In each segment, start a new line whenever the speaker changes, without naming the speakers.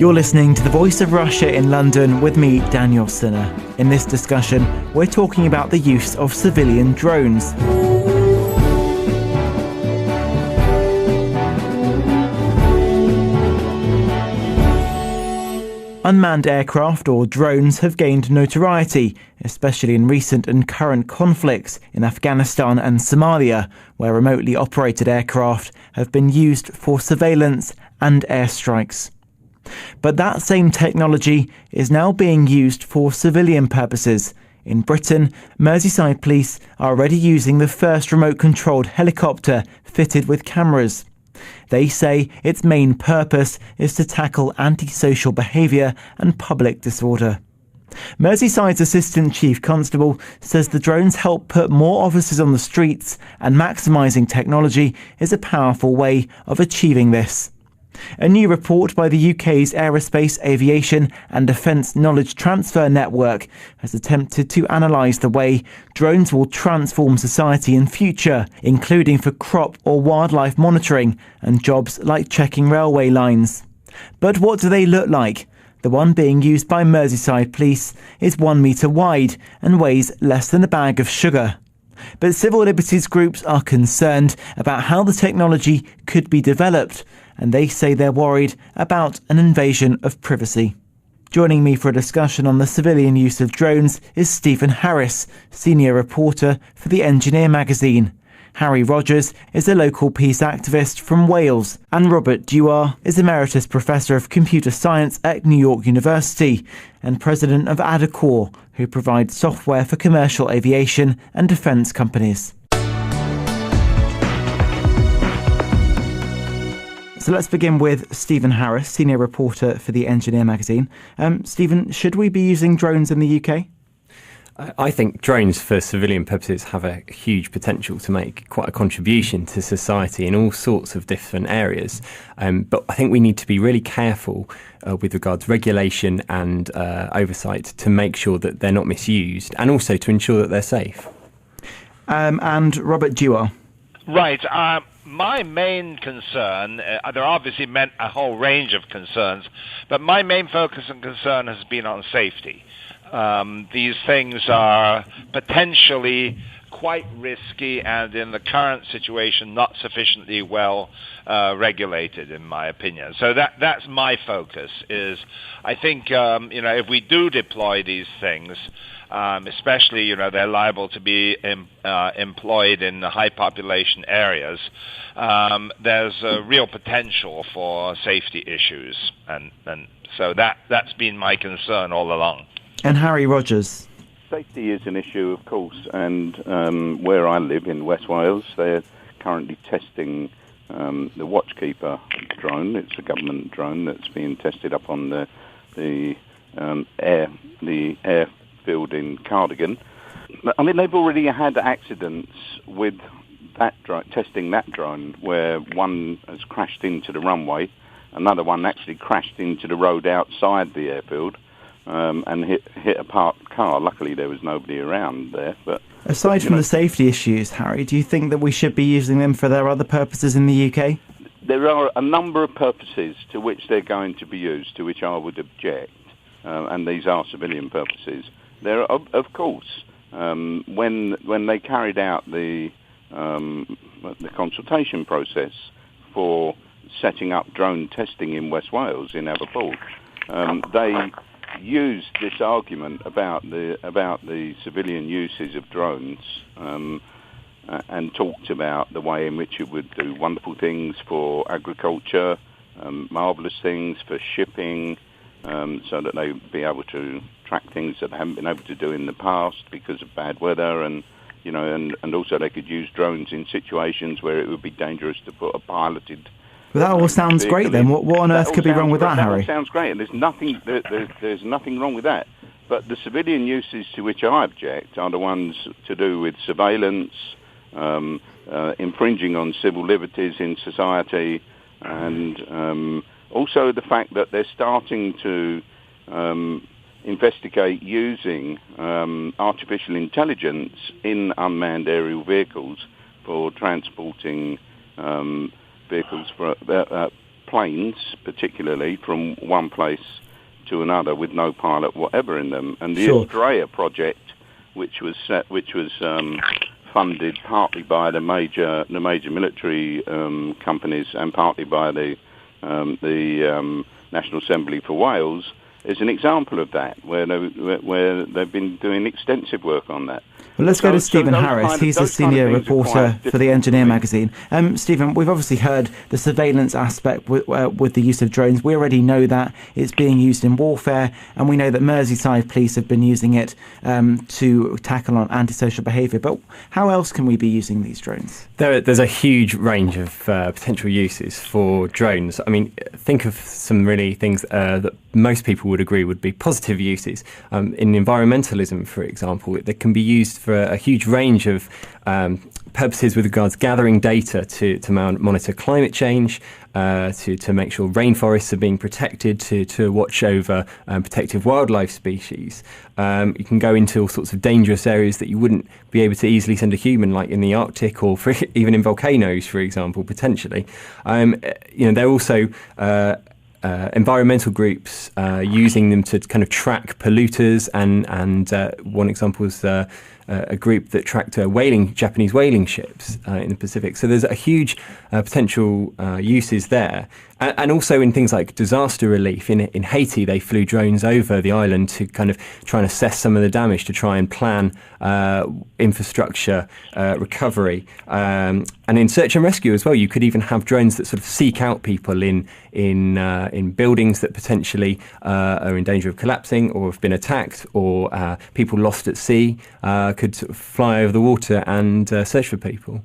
You're listening to The Voice of Russia in London with me, Daniel Sinner. In this discussion, we're talking about the use of civilian drones. Unmanned aircraft, or drones, have gained notoriety, especially in recent and current conflicts in Afghanistan and Somalia, where remotely operated aircraft have been used for surveillance and airstrikes. But that same technology is now being used for civilian purposes. In Britain, Merseyside police are already using the first remote-controlled helicopter fitted with cameras. They say its main purpose is to tackle antisocial behaviour and public disorder. Merseyside's Assistant Chief Constable says the drones help put more officers on the streets, and maximising technology is a powerful way of achieving this. A new report by the UK's Aerospace, Aviation and Defence Knowledge Transfer Network has attempted to analyse the way drones will transform society in future, including for crop or wildlife monitoring and jobs like checking railway lines. But what do they look like? The one being used by Merseyside Police is 1 metre wide and weighs less than a bag of sugar. But civil liberties groups are concerned about how the technology could be developed, and they say they're worried about an invasion of privacy. Joining me for a discussion on the civilian use of drones is Stephen Harris, senior reporter for the Engineer magazine. Harry Rogers is a local peace activist from Wales, and Robert Dewar is Emeritus Professor of Computer Science at New York University and President of Adacor, who provides software for commercial aviation and defence companies. So let's begin with Stephen Harris, senior reporter for the Engineer magazine. Stephen, should we be using drones in the UK?
I think drones for civilian purposes have a huge potential to make quite a contribution to society in all sorts of different areas. But I think we need to be really careful with regards to regulation and oversight to make sure that they're not misused, and also to ensure that they're safe.
And Robert Dewar.
Right. My main concern, there are obviously a whole range of concerns, but my main focus and concern has been on safety. These things are potentially quite risky, and in the current situation not sufficiently well regulated, in my opinion. So that's my focus. Is I think if we do deploy these things, especially they're liable to be employed in the high population areas, there's a real potential for safety issues, and so that's been my concern all along.
And Harry Rogers.
Safety is an issue, of course, and where I live in West Wales, they're currently testing the Watchkeeper drone. It's a government drone that's being tested up on the airfield in Cardigan. I mean, they've already had accidents with that testing that drone, where one has crashed into the runway, another one actually crashed into the road outside the airfield. And hit a parked car. Luckily, there was nobody around there. But
aside from the safety issues, Harry, do you think that we should be using them for their other purposes in the UK?
There are a number of purposes to which they're going to be used, to which I would object, and these are civilian purposes. There are, of course, when they carried out the consultation process for setting up drone testing in West Wales, in Aberfoyle, they used this argument about the civilian uses of drones, and talked about the way in which it would do wonderful things for agriculture, marvellous things for shipping, so that they would be able to track things that they haven't been able to do in the past because of bad weather, and also they could use drones in situations where it would be dangerous to put a piloted.
Well, that all sounds great then. What on earth could be wrong with that, Harry?
That sounds great, and there's nothing wrong with that. But the civilian uses to which I object are the ones to do with surveillance, infringing on civil liberties in society, and also the fact that they're starting to investigate using artificial intelligence in unmanned aerial vehicles for transporting vehicles for planes, particularly from one place to another with no pilot whatever in them. And the Australia project, which was funded partly by the major military companies and partly by the National Assembly for Wales, is an example of that, where they've been doing extensive work on that.
Well, let's go to Stephen Harris. He's a senior reporter for the Engineer magazine. Stephen, we've obviously heard the surveillance aspect with the use of drones. We already know that it's being used in warfare, and we know that Merseyside police have been using it to tackle on antisocial behaviour. But how else can we be using these drones?
There's a huge range of potential uses for drones. I mean, think of some really things that most people would agree would be positive uses. In environmentalism, for example, they can be used for a huge range of purposes with regards to gathering data to monitor climate change, to make sure rainforests are being protected, to watch over protective wildlife species. You can go into all sorts of dangerous areas that you wouldn't be able to easily send a human, like in the Arctic or even in volcanoes, for example, potentially. They're also environmental groups using them to kind of track polluters, and one example is a group that tracked Japanese whaling ships in the Pacific. So there's a huge potential uses there. And also in things like disaster relief. In Haiti, they flew drones over the island to kind of try and assess some of the damage, to try and plan infrastructure recovery. And in search and rescue as well, you could even have drones that sort of seek out people in buildings that potentially are in danger of collapsing or have been attacked, or people lost at sea could sort of fly over the water and search for people.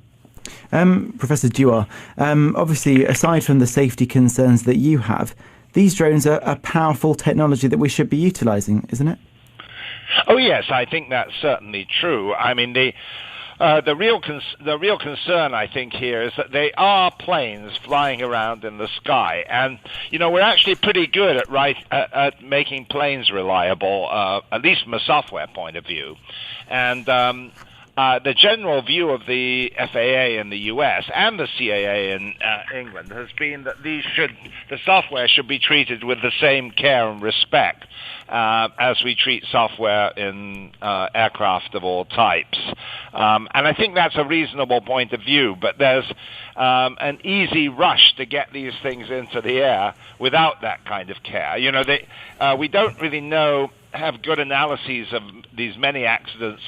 Professor Dewar, obviously, aside from the safety concerns that you have, these drones are a powerful technology that we should be utilising, isn't it?
Oh yes, I think that's certainly true. I mean, the real concern, I think, here is that they are planes flying around in the sky, and we're actually pretty good at making planes reliable, at least from a software point of view, and the general view of the FAA in the US and the CAA in England has been that the software should be treated with the same care and respect as we treat software in aircraft of all types. And I think that's a reasonable point of view, but there's an easy rush to get these things into the air without that kind of care. We don't really have good analyses of these many accidents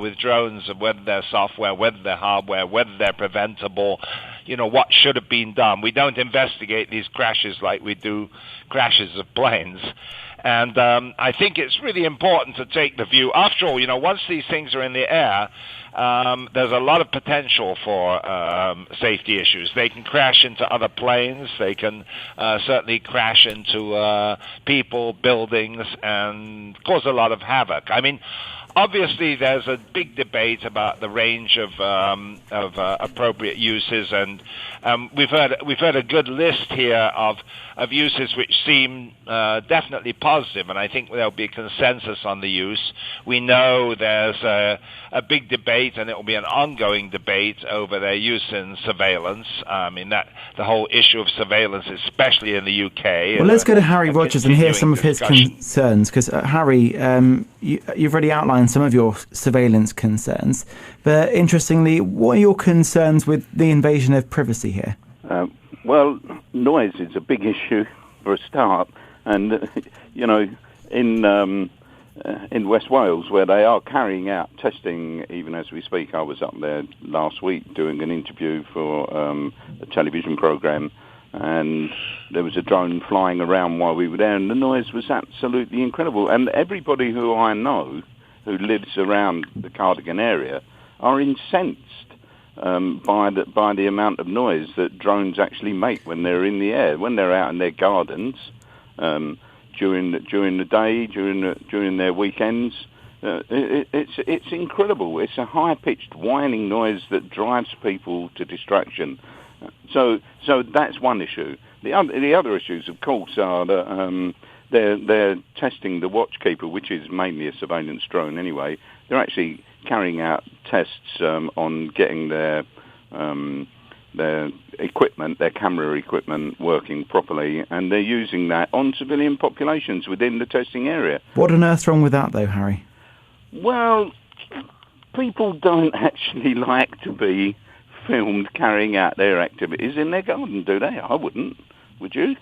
with drones, of whether they're software, whether they're hardware, whether they're preventable, what should have been done. We don't investigate these crashes like we do crashes of planes. And I think it's really important to take the view. After all, once these things are in the air, there's a lot of potential for safety issues. They can crash into other planes. They can certainly crash into people, buildings, and cause a lot of havoc. I mean, obviously, there's a big debate about the range of appropriate uses, and we've heard a good list here of uses which seem definitely positive, and I think there'll be a consensus on the use. We know there's a big debate, and it will be an ongoing debate over their use in surveillance. I mean, the whole issue of surveillance, especially in the UK.
Well, let's go to Harry Rogers and hear some of his concerns, because Harry, you've already outlined some of your surveillance concerns, but interestingly, what are your concerns with the invasion of privacy here?
Well, noise is a big issue for a start, and in West Wales, where they are carrying out testing even as we speak. I was up there last week doing an interview for a television programme, and there was a drone flying around while we were there, and the noise was absolutely incredible. And everybody who I know who lives around the Cardigan area are incensed by the amount of noise that drones actually make when they're in the air, when they're out in their gardens, during the day, during their weekends. It's incredible. It's a high-pitched whining noise that drives people to distraction. So that's one issue. The other issues, of course, are that they're testing the Watchkeeper, which is mainly a surveillance drone anyway. They're actually carrying out tests on getting their equipment, their camera equipment working properly, and they're using that on civilian populations within the testing area.
What on earth's wrong with that, though, Harry?
Well, people don't actually like to be filmed carrying out their activities in their garden, do they? I wouldn't. Would you?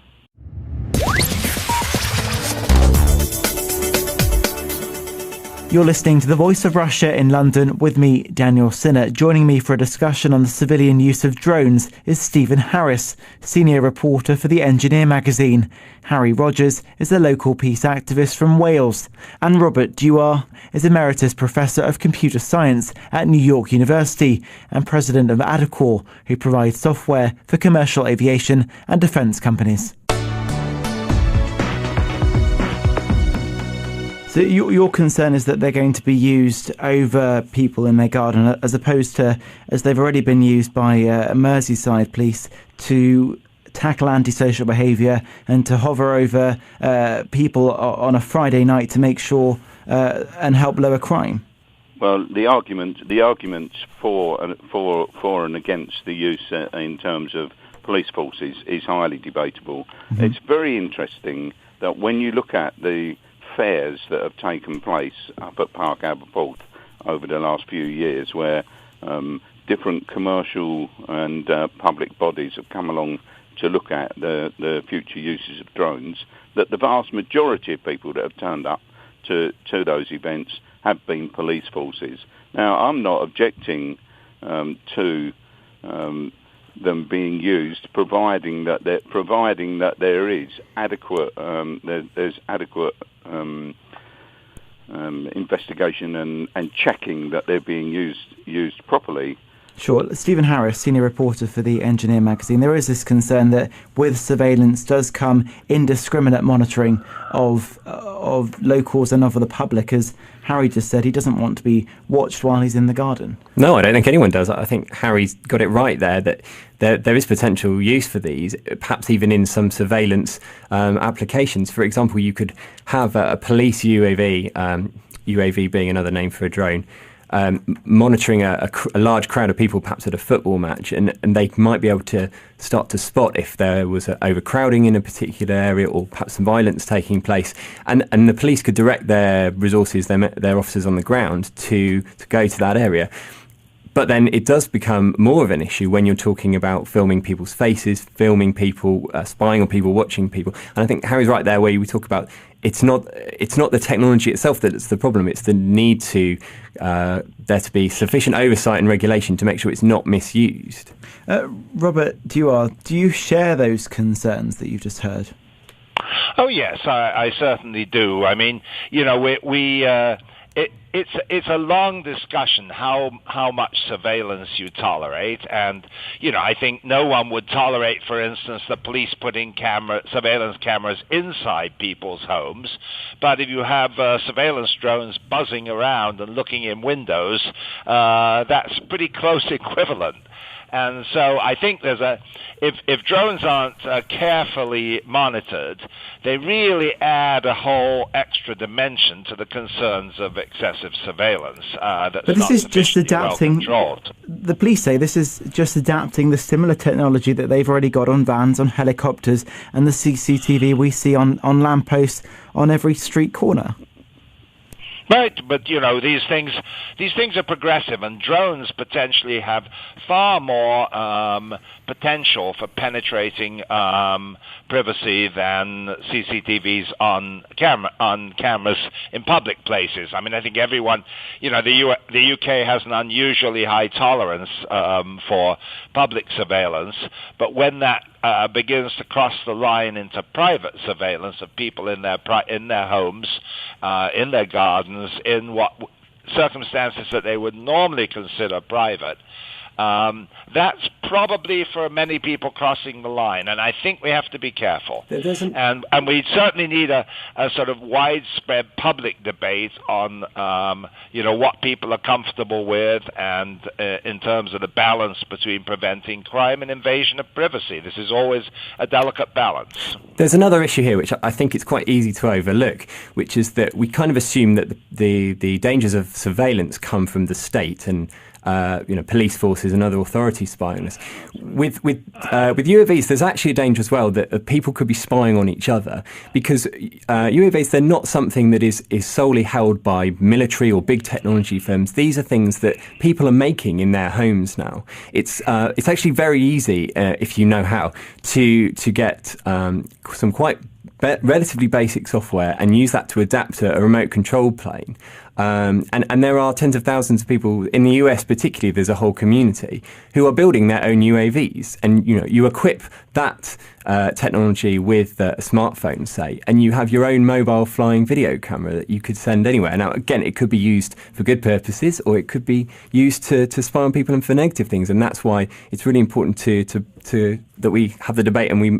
You're listening to The Voice of Russia in London with me, Daniel Sinner. Joining me for a discussion on the civilian use of drones is Stephen Harris, senior reporter for the Engineer magazine. Harry Rogers is a local peace activist from Wales. And Robert Dewar is Emeritus Professor of Computer Science at New York University and President of Adacor, who provides software for commercial aviation and defence companies. So your concern is that they're going to be used over people in their garden, as opposed to, as they've already been used by Merseyside police to tackle antisocial behaviour and to hover over people on a Friday night to make sure and help lower crime.
Well, the arguments for and against the use in terms of police forces is highly debatable. Mm-hmm. It's very interesting that when you look at the fairs that have taken place up at Park Aberporth over the last few years, where different commercial and public bodies have come along to look at the future uses of drones, that the vast majority of people that have turned up to those events have been police forces. Now, I'm not objecting to them being used, providing that there is adequate there's adequate investigation and checking that they're being used properly.
Sure. Stephen Harris, senior reporter for the Engineer magazine. There is this concern that with surveillance does come indiscriminate monitoring of locals and of the public. As Harry just said, he doesn't want to be watched while he's in the garden.
No, I don't think anyone does. I think Harry's got it right there, that there is potential use for these, perhaps even in some surveillance applications. For example, you could have a police UAV, UAV being another name for a drone, monitoring a large crowd of people, perhaps at a football match, and they might be able to start to spot if there was overcrowding in a particular area or perhaps some violence taking place, and the police could direct their resources, their officers on the ground to go to that area. But then it does become more of an issue when you're talking about filming people's faces, filming people, spying on people, watching people. And I think Harry's right there where we talk about it's not the technology itself that's the problem. It's the need to there to be sufficient oversight and regulation to make sure it's not misused.
Robert Dewar, do you share those concerns that you've just heard?
Oh yes, I certainly do. I mean, you know, it's a long discussion how much surveillance you tolerate, and you know, I think no one would tolerate, for instance, the police putting surveillance cameras inside people's homes. But if you have surveillance drones buzzing around and looking in windows, that's pretty close equivalent. And so I think if drones aren't carefully monitored, they really add a whole extra dimension to the concerns of excessive surveillance. But
this is just adapting. The police say this is just adapting the similar technology that they've already got on vans, on helicopters, and the CCTV we see on lampposts on every street corner.
Right, but you know, these things are progressive, and drones potentially have far more potential for penetrating privacy than CCTVs on cameras in public places. I mean, I think everyone, you know, the UK has an unusually high tolerance for public surveillance, but when that begins to cross the line into private surveillance of people in their homes, in their gardens, in what circumstances that they would normally consider private, that's probably for many people crossing the line, and I think we have to be careful. And we certainly need a sort of widespread public debate on you know, what people are comfortable with, and in terms of the balance between preventing crime and invasion of privacy. This is always a delicate balance.
There's another issue here which I think it's quite easy to overlook, which is that we kind of assume that the dangers of surveillance come from the state, and police forces and other authorities spying on us. With UAVs, there's actually a danger as well that people could be spying on each other, because UAVs, they're not something that is solely held by military or big technology firms. These are things that people are making in their homes now. It's actually very easy, if you know how, to get some quite relatively basic software and use that to adapt a remote control plane. And there are tens of thousands of people in the US, particularly. There's a whole community who are building their own UAVs, and you equip that technology with a smartphone, say, and you have your own mobile flying video camera that you could send anywhere. Now, again, it could be used for good purposes, or it could be used to spy on people and for negative things, and that's why it's really important to that we have the debate and we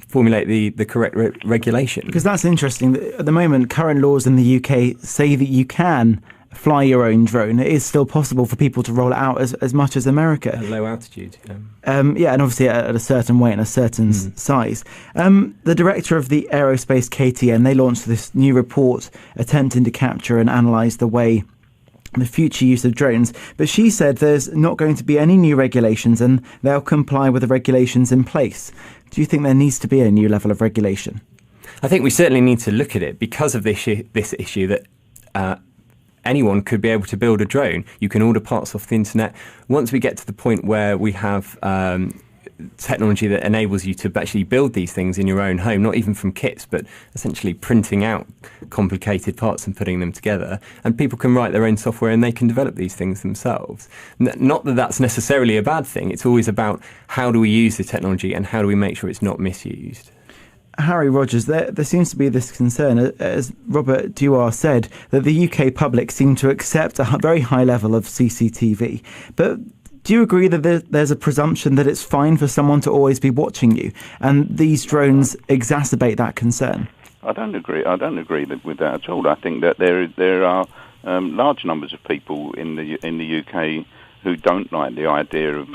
formulate the correct regulation.
Because that's interesting. At the moment, current laws in the UK say that you can fly your own drone. It is still possible for people to roll it out as much as America.
At low altitude.
And obviously at a certain weight and a certain size. The director of the aerospace KTN, they launched this new report attempting to capture and analyse the future use of drones, but she said there's not going to be any new regulations and they'll comply with the regulations in place. Do you think there needs to be a new level of regulation?
I think we certainly need to look at it because of this issue that anyone could be able to build a drone. You can order parts off the internet. Once we get to the point where we have technology that enables you to actually build these things in your own home, not even from kits, but essentially printing out complicated parts and putting them together, and people can write their own software and they can develop these things themselves. Not that that's necessarily a bad thing. It's always about how do we use the technology and how do we make sure it's not misused.
Harry Rogers, there seems to be this concern, as Robert Dewar said, that the UK public seem to accept a very high level of CCTV. But do you agree that there's a presumption that it's fine for someone to always be watching you, and these drones exacerbate that concern?
I don't agree with that at all. I think that there are large numbers of people in the UK who don't like the idea of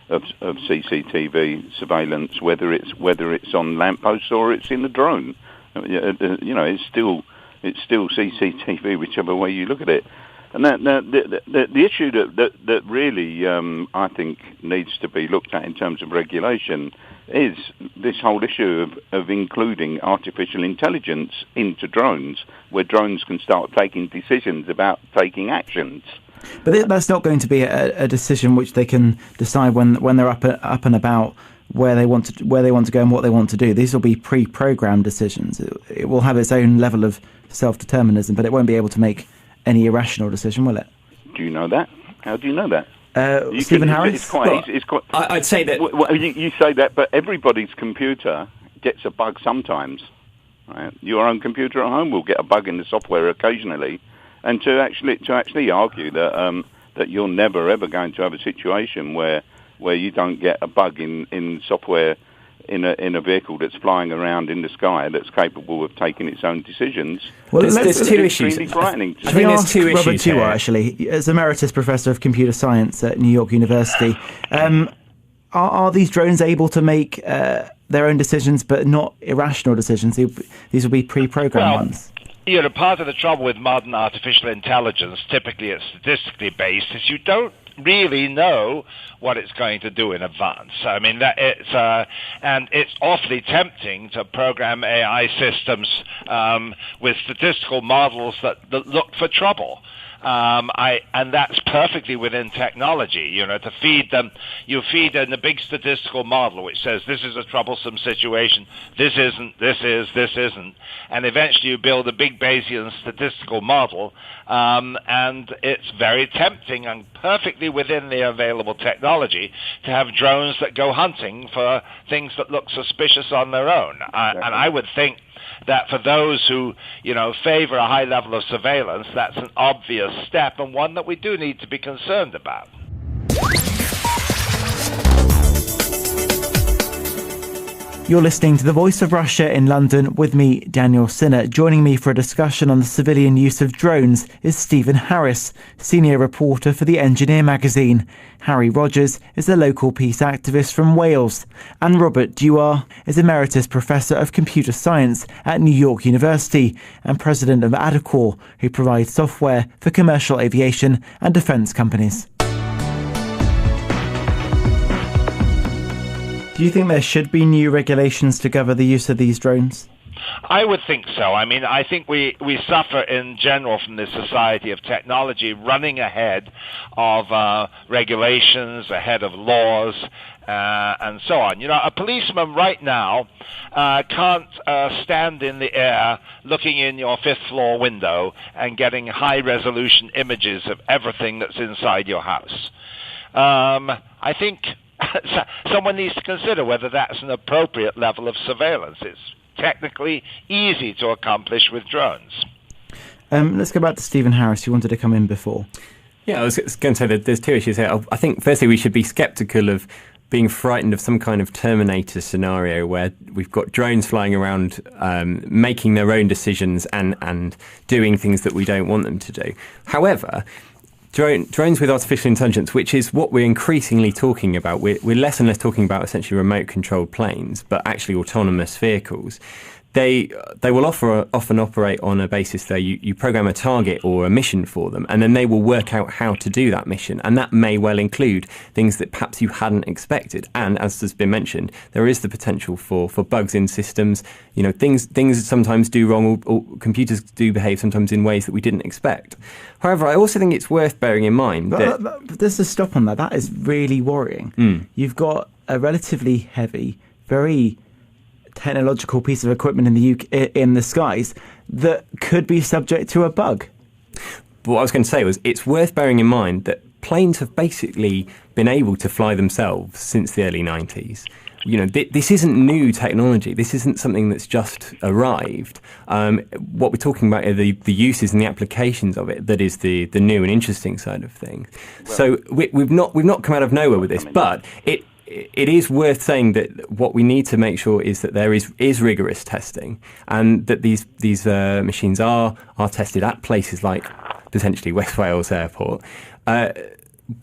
CCTV surveillance, whether it's on lampposts or it's in the drone. It's still CCTV, whichever way you look at it. And the issue that really I think needs to be looked at in terms of regulation is this whole issue of including artificial intelligence into drones, where drones can start taking decisions about taking actions.
But that's not going to be a decision which they can decide when they're up and about where they want to go and what they want to do. These will be pre-programmed decisions. It will have its own level of self-determinism, but it won't be able to make any irrational decision, will it?
Do you know that? How do you know that?
Stephen Harris?
It's quite.
I'd say that.
Well, you say that, but everybody's computer gets a bug sometimes. Right? Your own computer at home will get a bug in the software occasionally, and to actually argue that you're never ever going to have a situation where you don't get a bug in software in a vehicle that's flying around in the sky that's capable of taking its own decisions.
Well,
there's two issues.
Really frightening.
I think there's two issues.
Robert Dewar, actually, as Emeritus Professor of Computer Science at New York University, are these drones able to make their own decisions, but not irrational decisions? These will be pre-programmed ones.
Part of the trouble with modern artificial intelligence, typically it's statistically based, is you don't really know what it's going to do in advance. I mean, and it's awfully tempting to program AI systems with statistical models that look for trouble. And that's perfectly within technology, to feed them. You feed in a big statistical model which says this is a troublesome situation, this isn't, this isn't, and eventually you build a big Bayesian statistical model, and it's very tempting and perfectly within the available technology to have drones that go hunting for things that look suspicious on their own. And I would think that for those who, favor a high level of surveillance, that's an obvious step and one that we do need to be concerned about.
You're listening to The Voice of Russia in London with me, Daniel Sinner. Joining me for a discussion on the civilian use of drones is Stephen Harris, senior reporter for the Engineer magazine. Harry Rogers is a local peace activist from Wales. And Robert Dewar is Emeritus Professor of Computer Science at New York University and President of Adacor, who provides software for commercial aviation and defence companies. Do you think there should be new regulations to govern the use of these drones?
I would think so. I mean, I think we suffer in general from this society of technology running ahead of regulations, ahead of laws, and so on. You know, a policeman right now can't stand in the air looking in your fifth floor window and getting high-resolution images of everything that's inside your house. I think someone needs to consider whether that's an appropriate level of surveillance. It's technically easy to accomplish with drones.
Let's go back to Stephen Harris, who wanted to come in before.
Yeah, I was going to say that there's two issues here. I think, firstly, we should be sceptical of being frightened of some kind of Terminator scenario where we've got drones flying around making their own decisions and doing things that we don't want them to do. However, drones with artificial intelligence, which is what we're increasingly talking about. We're less and less talking about essentially remote-controlled planes, but actually autonomous vehicles. They will often operate on a basis that you program a target or a mission for them, and then they will work out how to do that mission. And that may well include things that perhaps you hadn't expected. And as has been mentioned, there is the potential for bugs in systems. You know, things sometimes do wrong, or computers do behave sometimes in ways that we didn't expect. However, I also think it's worth bearing in mind that
there's a stop on that. That is really worrying. You've got a relatively heavy, very technological piece of equipment in the skies that could be subject to a bug.
But what I was going to say was it's worth bearing in mind that planes have basically been able to fly themselves since the early 90s. You know, this isn't new technology. This isn't something that's just arrived. What we're talking about are the uses and the applications of it that is the new and interesting side of things. Well, so we've not come out of nowhere with this, but it is worth saying that what we need to make sure is that there is rigorous testing, and that these machines are tested at places like potentially West Wales Airport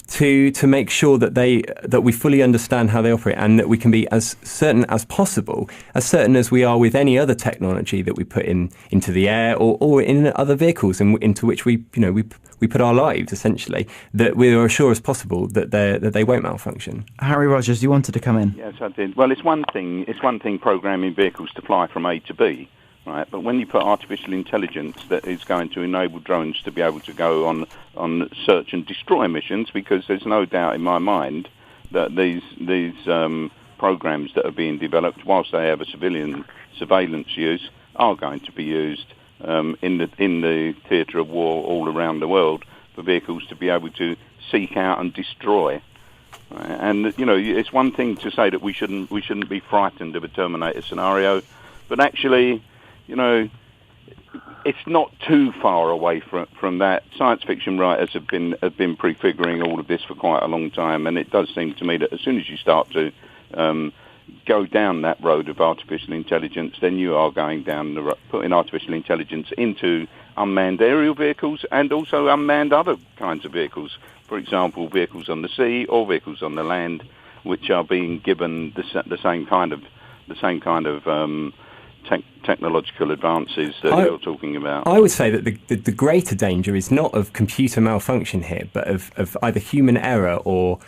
to make sure that we fully understand how they operate, and that we can be as certain as possible, as certain as we are with any other technology that we put into the air or in other vehicles into which we put our lives, essentially, that we are as sure as possible that they won't malfunction.
Harry Rogers, you wanted to come in.
Yes, I did. Well, it's one thing programming vehicles to fly from A to B, right? But when you put artificial intelligence that is going to enable drones to be able to go on search and destroy missions, because there's no doubt in my mind that these programs that are being developed, whilst they have a civilian surveillance use, are going to be used in the theatre of war all around the world for vehicles to be able to seek out and destroy. And you know, it's one thing to say that we shouldn't be frightened of a Terminator scenario, but actually, you know, it's not too far away from that. Science fiction writers have been prefiguring all of this for quite a long time, and it does seem to me that as soon as you start to go down that road of artificial intelligence, then you are going down putting artificial intelligence into unmanned aerial vehicles and also unmanned other kinds of vehicles. For example, vehicles on the sea or vehicles on the land, which are being given the same kind of technological advances that you're talking about.
I would say that the greater danger is not of computer malfunction here, but of either human error or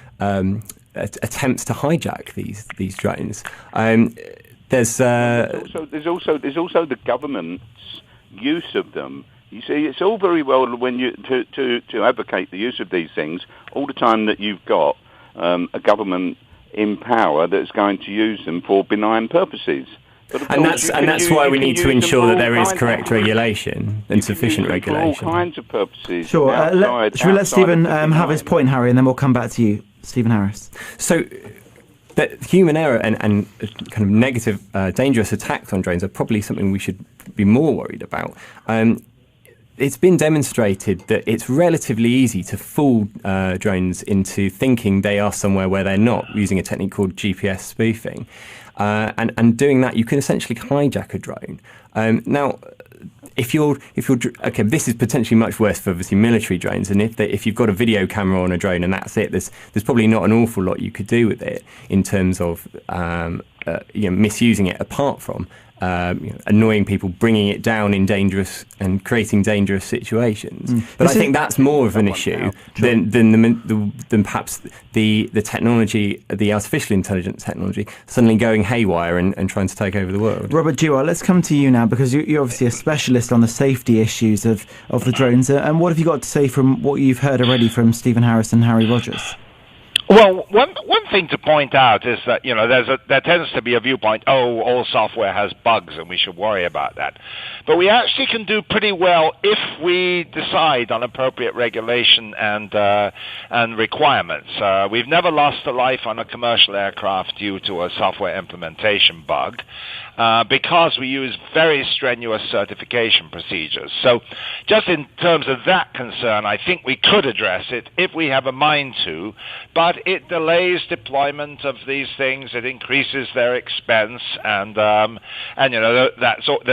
attempts to hijack these drones. There's also the government's use of them. You see, it's all very well when you to advocate the use of these things all the time that you've got a government in power that's going to use them for benign purposes. And that's why we need to ensure that there is correct regulation and sufficient regulation.
For all kinds of purposes.
Sure. Should we let Stephen have his point, Harry, and then we'll come back to you, Stephen Harris.
So, that human error and kind of negative, dangerous attacks on drones are probably something we should be more worried about. It's been demonstrated that it's relatively easy to fool drones into thinking they are somewhere where they're not, using a technique called GPS spoofing. And doing that, you can essentially hijack a drone. Now, if you're okay, this is potentially much worse for obviously military drones. And if you've got a video camera on a drone and that's it, there's probably not an awful lot you could do with it in terms of misusing it, apart from annoying people, bringing it down in dangerous and creating dangerous situations. But I think that's more of an issue than perhaps the technology, the artificial intelligence technology, suddenly going haywire and trying to take over the world.
Robert Dewar, let's come to you now, because you're obviously a specialist on the safety issues of the drones. And what have you got to say from what you've heard already from Stephen Harris and Harry Rogers?
Well, one thing to point out is that, there tends to be a viewpoint, all software has bugs and we should worry about that. But we actually can do pretty well if we decide on appropriate regulation and requirements. We've never lost a life on a commercial aircraft due to a software implementation bug, because we use very strenuous certification procedures. So just in terms of that concern, I think we could address it if we have a mind to, but it delays deployment of these things. It increases their expense, and there's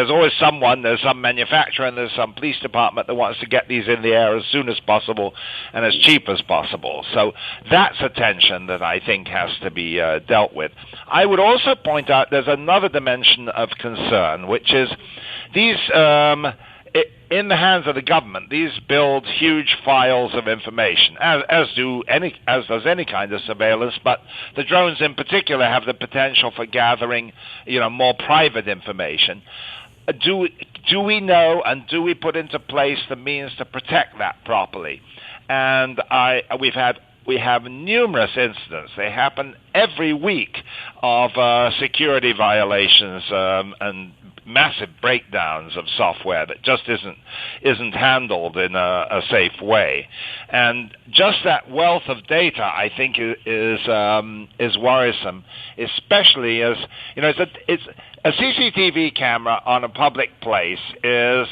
always there's some manufacturer and there's some police department that wants to get these in the air as soon as possible and as cheap as possible. So that's a tension that I think has to be dealt with. I would also point out there's another dimension of concern, which is these in the hands of the government, these build huge files of information, as does any kind of surveillance, but the drones in particular have the potential for gathering, more private information. Do we know, and do we put into place the means to protect that properly? And we have numerous incidents. They happen every week of security violations and massive breakdowns of software that just isn't handled in a safe way. And just that wealth of data, I think, is worrisome, especially as it's a CCTV camera on a public place is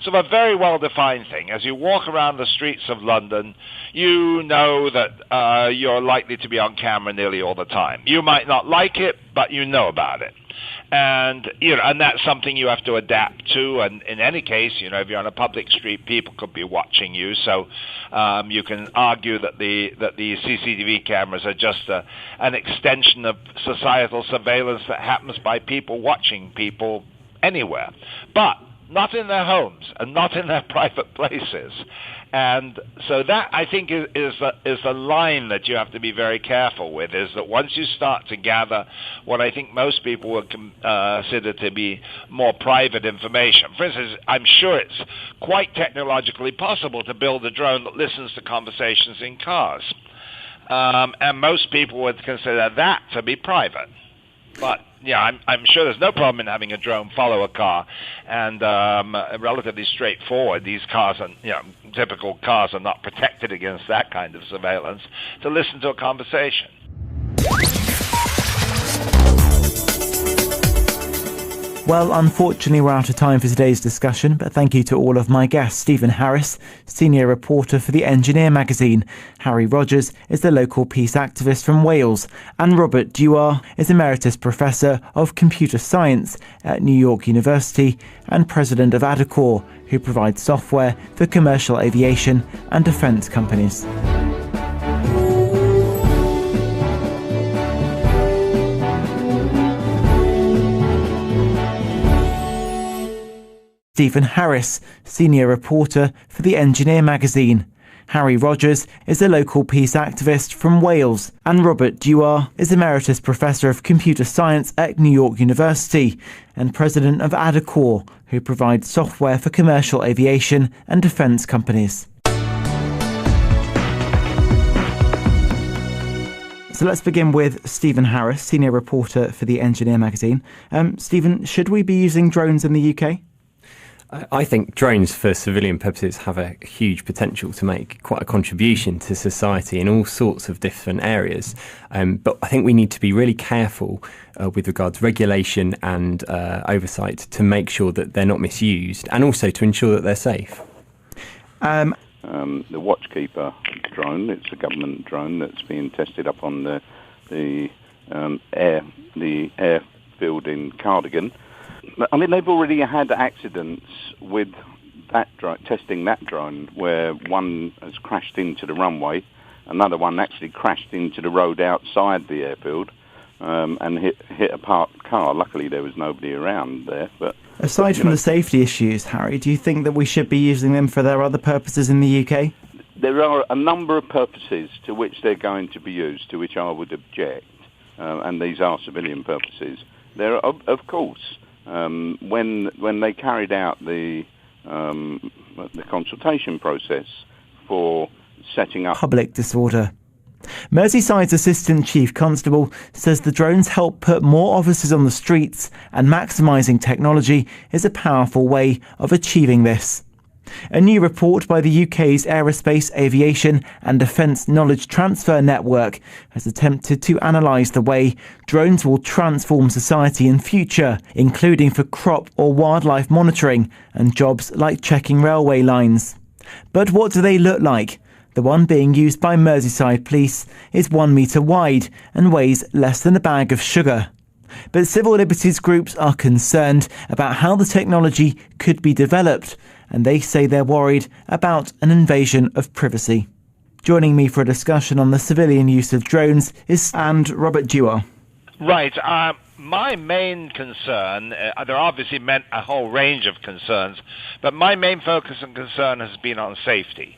sort of a very well-defined thing. As you walk around the streets of London, you know that you're likely to be on camera nearly all the time. You might not like it, but you know about it. And and that's something you have to adapt to. And in any case, if you're on a public street, people could be watching you. So you can argue that the CCTV cameras are just an extension of societal surveillance that happens by people watching people anywhere, but not in their homes and not in their private places. And so that, I think, is the line that you have to be very careful with, is that once you start to gather what I think most people would consider to be more private information. For instance, I'm sure it's quite technologically possible to build a drone that listens to conversations in cars. And most people would consider that to be private. But yeah, I'm sure there's no problem in having a drone follow a car, and relatively straightforward. These cars are, typical cars are not protected against that kind of surveillance, to listen to a conversation.
Well, unfortunately, we're out of time for today's discussion, but thank you to all of my guests. Stephen Harris, senior reporter for the Engineer magazine. Harry Rogers is the local peace activist from Wales. And Robert Dewar is Emeritus Professor of Computer Science at New York University and President of ADACOR, who provides software for commercial aviation and defence companies. Stephen Harris, senior reporter for the Engineer magazine. Harry Rogers is a local peace activist from Wales. And Robert Dewar is Emeritus Professor of Computer Science at New York University and President of ADACOR, who provides software for commercial aviation and defence companies. So let's begin with Stephen Harris, senior reporter for the Engineer magazine. Stephen, should we be using drones in the UK?
I think drones for civilian purposes have a huge potential to make quite a contribution to society in all sorts of different areas. But I think we need to be really careful with regards to regulation and oversight to make sure that they're not misused, and also to ensure that they're safe.
The Watchkeeper drone, it's a government drone that's being tested up on the airfield in Cardigan. I mean, they've already had accidents with that testing that drone, where one has crashed into the runway, another one actually crashed into the road outside the airfield and hit a parked car. Luckily, there was nobody around there. But
aside from the safety issues, Harry, do you think that we should be using them for their other purposes in the UK?
There are a number of purposes to which they're going to be used, to which I would object, and these are civilian purposes. There are, of course, when they carried out the consultation process for setting up
public disorder. Merseyside's Assistant Chief Constable says the drones help put more officers on the streets, and maximising technology is a powerful way of achieving this. A new report by the UK's Aerospace, Aviation and Defence Knowledge Transfer Network has attempted to analyse the way drones will transform society in future, including for crop or wildlife monitoring and jobs like checking railway lines. But what do they look like? The one being used by Merseyside Police is 1 metre wide and weighs less than a bag of sugar. But civil liberties groups are concerned about how the technology could be developed, and they say they're worried about an invasion of privacy. Joining me for a discussion on the civilian use of drones is Robert Dewar.
Right. My main concern, there are obviously a whole range of concerns, but my main focus and concern has been on safety.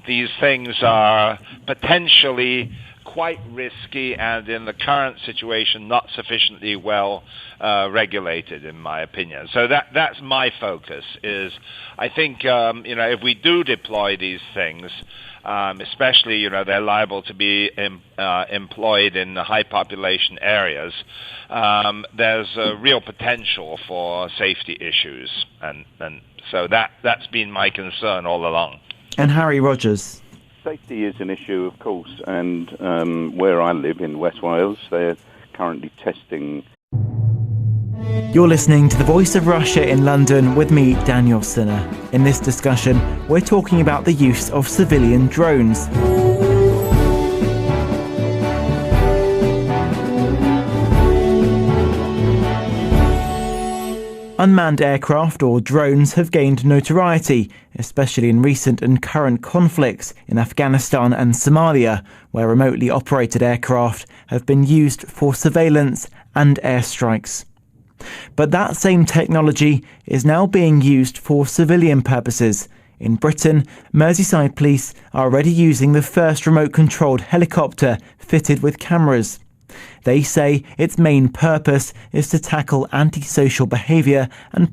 These things are potentially quite risky, and in the current situation not sufficiently well regulated, in my opinion. So that's my focus. Is I think if we do deploy these things, especially they're liable to be employed in high population areas, there's a real potential for safety issues, and so that's been my concern all along.
And Harry Rogers.
Safety is an issue, of course, and where I live in West Wales, they're currently testing.
You're listening to The Voice of Russia in London with me, Daniel Sinner. In this discussion, we're talking about the use of civilian drones. Unmanned aircraft or drones have gained notoriety, especially in recent and current conflicts in Afghanistan and Somalia, where remotely operated aircraft have been used for surveillance and airstrikes. But that same technology is now being used for civilian purposes. In Britain, Merseyside Police are already using the first remote-controlled helicopter fitted with cameras. They say its main purpose is to tackle antisocial behaviour and